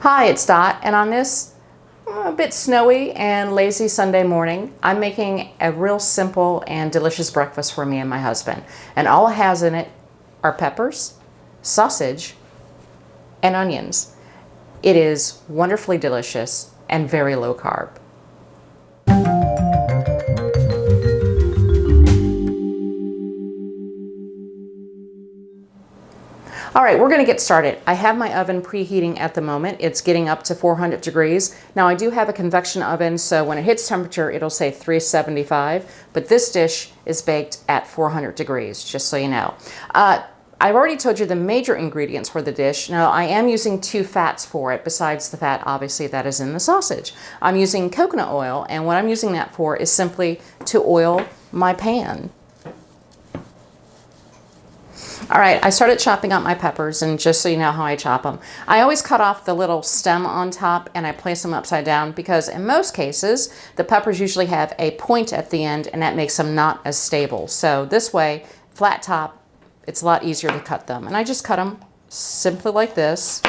Hi, it's Dot, and on this a bit snowy and lazy Sunday morning, I'm making a real simple and delicious breakfast for me and my husband. And all it has in it are peppers, sausage, and onions. It is wonderfully delicious and very low carb. All right, we're gonna get started. I have my oven preheating at the moment. It's getting up to 400 degrees. Now I do have a convection oven, so when it hits temperature, it'll say 375, but this dish is baked at 400 degrees, just so you know. I've already told you the major ingredients for the dish. Now I am using two fats for it, besides the fat, obviously, that is in the sausage. I'm using coconut oil, and what I'm using that for is simply to oil my pan. All right, I started chopping up my peppers, and just so you know how I chop them, I always cut off the little stem on top and I place them upside down because in most cases, the peppers usually have a point at the end and that makes them not as stable. So this way, flat top, it's a lot easier to cut them. And I just cut them simply like this.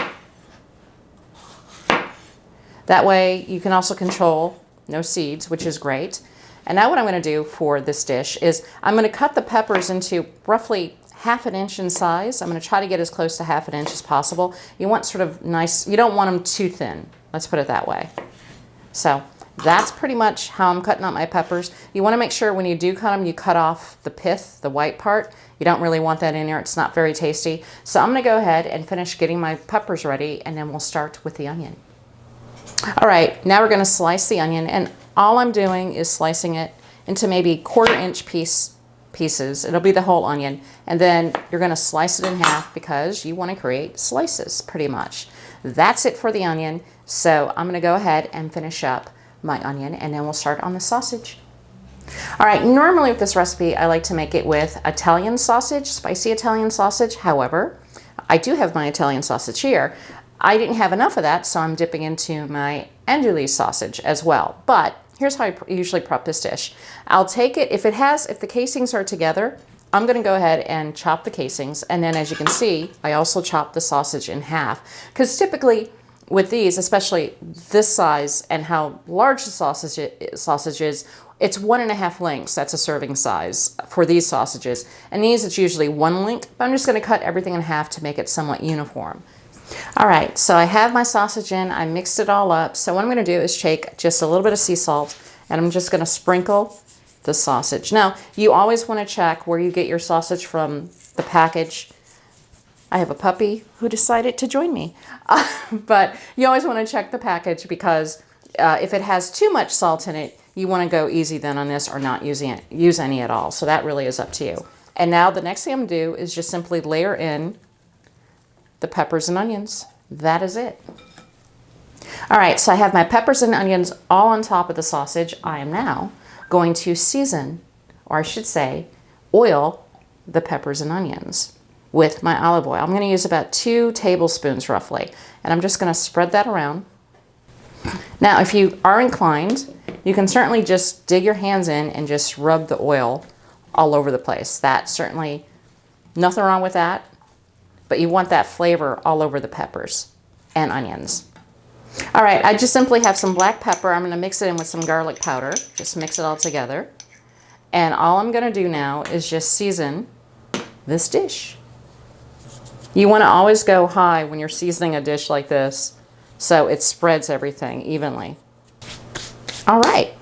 That way you can also control no seeds, which is great. And now what I'm gonna do for this dish is I'm gonna cut the peppers into roughly ½ inch in size. I'm going to try to get as close to ½ inch as possible. You want sort of nice, you don't want them too thin. Let's put it that way. So that's pretty much how I'm cutting up my peppers. You want to make sure when you do cut them, you cut off the pith, the white part. You don't really want that in there. It's not very tasty. So I'm going to go ahead and finish getting my peppers ready, and then we'll start with the onion. All right, now we're going to slice the onion, and all I'm doing is slicing it into maybe ½ inch pieces. It'll be the whole onion, and then you're going to slice it in half because you want to create slices pretty much. That's it for the onion. So I'm going to go ahead and finish up my onion, and then we'll start on the sausage. All right, normally with this recipe I like to make it with Italian sausage, spicy Italian sausage. However, I do have my Italian sausage here. I didn't have enough of that, so I'm dipping into my andouille sausage as well. But here's how I usually prep this dish. I'll take it, if the casings are together, I'm gonna go ahead and chop the casings, and then as you can see, I also chop the sausage in half. Because typically with these, especially this size and how large the sausage is, it's 1½ links, that's a serving size for these sausages. And these, it's usually 1 link, but I'm just gonna cut everything in half to make it somewhat uniform. All right, so I have my sausage in, I mixed it all up. So what I'm gonna do is take just a little bit of sea salt, and I'm just gonna sprinkle the sausage. Now, you always wanna check where you get your sausage from the package. I have a puppy who decided to join me. But you always wanna check the package because if it has too much salt in it, you wanna go easy then on this or not use any at all. So that really is up to you. And now the next thing I'm gonna do is just simply layer in the peppers and onions. That is it. All right, so I have my peppers and onions all on top of the sausage. I am now going to season, or I should say, oil the peppers and onions with my olive oil. I'm gonna use about 2 tablespoons roughly, and I'm just gonna spread that around. Now, if you are inclined, you can certainly just dig your hands in and just rub the oil all over the place. That's certainly nothing wrong with that. But you want that flavor all over the peppers and onions. All right, I just simply have some black pepper. I'm gonna mix it in with some garlic powder. Just mix it all together. And all I'm gonna do now is just season this dish. You wanna always go high when you're seasoning a dish like this so it spreads everything evenly. All right,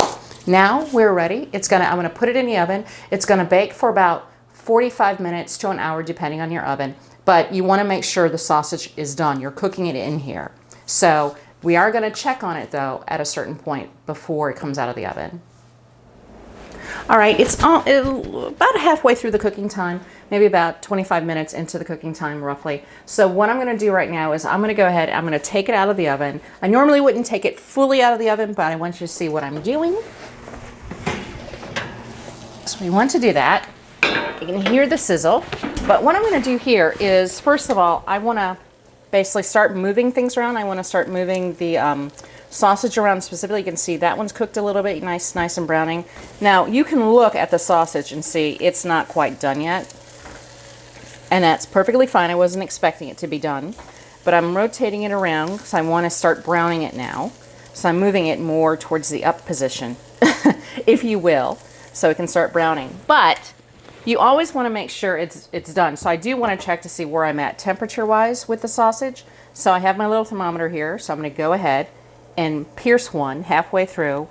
now we're ready. I'm gonna put it in the oven. It's gonna bake for about 45 minutes to an hour, depending on your oven. But you want to make sure the sausage is done. You're cooking it in here. So we are going to check on it though at a certain point before it comes out of the oven. All right, it's about halfway through the cooking time, maybe about 25 minutes into the cooking time roughly. So what I'm going to do right now is I'm going to go ahead, I'm going to take it out of the oven. I normally wouldn't take it fully out of the oven, but I want you to see what I'm doing. So we want to do that. You can hear the sizzle. But what I'm going to do here is, first of all, I want to basically start moving things around. I want to start moving the sausage around specifically. You can see that one's cooked a little bit, nice and browning. Now, you can look at the sausage and see it's not quite done yet. And that's perfectly fine. I wasn't expecting it to be done. but I'm rotating it around because I want to start browning it now. So I'm moving it more towards the up position, if you will, so it can start browning. But you always want to make sure it's done. So I do want to check to see where I'm at temperature-wise with the sausage. So I have my little thermometer here, so I'm going to go ahead and pierce one halfway through.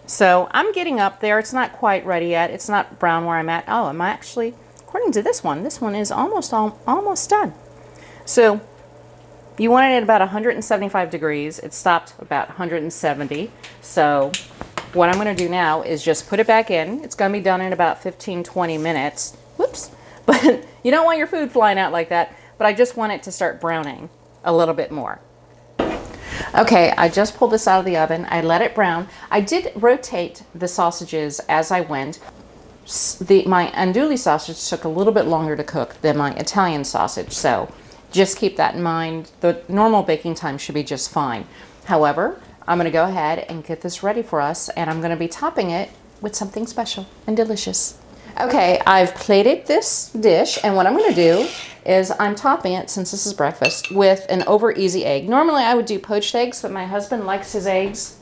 So I'm getting up there. It's not quite ready yet. It's not brown where I'm at. Oh, I'm actually, according to this one is almost done. So you want it at about 175 degrees. It stopped about 170. So what I'm going to do now is just put it back in. It's going to be done in about 15-20 minutes. Whoops. But you don't want your food flying out like that. But I just want it to start browning a little bit more. Okay, I just pulled this out of the oven. I let it brown. I did rotate the sausages as I went. My andouille sausage took a little bit longer to cook than my Italian sausage, so just keep that in mind. The normal baking time should be just fine. However, I'm going to go ahead and get this ready for us, and I'm going to be topping it with something special and delicious. Okay, I've plated this dish, and what I'm going to do is I'm topping it, since this is breakfast, with an over easy egg. Normally I would do poached eggs, but my husband likes his eggs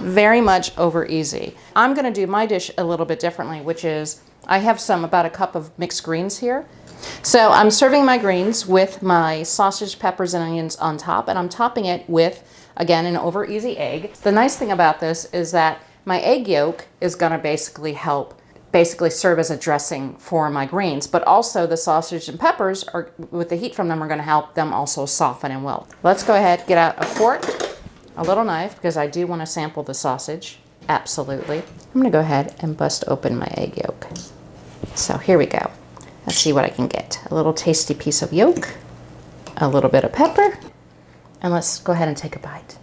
very much over easy. I'm going to do my dish a little bit differently, which is I have about a cup of mixed greens here. So I'm serving my greens with my sausage, peppers, and onions on top, and I'm topping it with, again, an over easy egg. The nice thing about this is that my egg yolk is going to basically serve as a dressing for my greens, but also the sausage and peppers are, with the heat from them, are going to help them also soften and wilt. Let's go ahead, get out a fork, a little knife, because I do want to sample the sausage. Absolutely. I'm going to go ahead and bust open my egg yolk. So here we go. Let's see what I can get. A little tasty piece of yolk, a little bit of pepper, and let's go ahead and take a bite.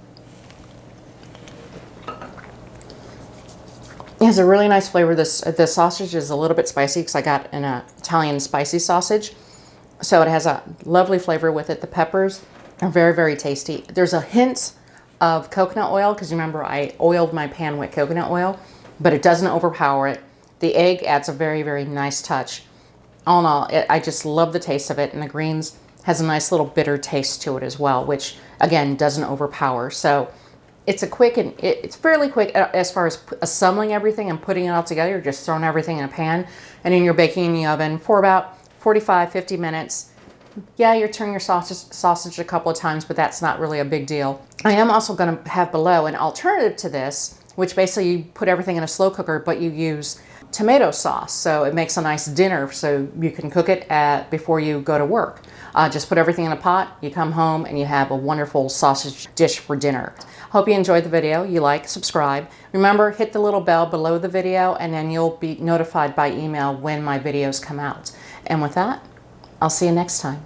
It has a really nice flavor. The sausage is a little bit spicy because I got an Italian spicy sausage. So it has a lovely flavor with it. The peppers are very, very tasty. There's a hint of coconut oil because remember I oiled my pan with coconut oil, but it doesn't overpower it. The egg adds a very, very nice touch. All in all, I just love the taste of it, and the greens has a nice little bitter taste to it as well, which again doesn't overpower. So it's it's fairly quick as far as assembling everything and putting it all together. You're just throwing everything in a pan, and then you're baking in the oven for about 45-50 minutes. Yeah, you're turning your sausage a couple of times, but that's not really a big deal. I am also going to have below an alternative to this, which basically you put everything in a slow cooker, but you use tomato sauce. So it makes a nice dinner, so you can cook it before you go to work. Just put everything in a pot, you come home, and you have a wonderful sausage dish for dinner. Hope you enjoyed the video. You like, subscribe. Remember, hit the little bell below the video, and then you'll be notified by email when my videos come out. And with that, I'll see you next time.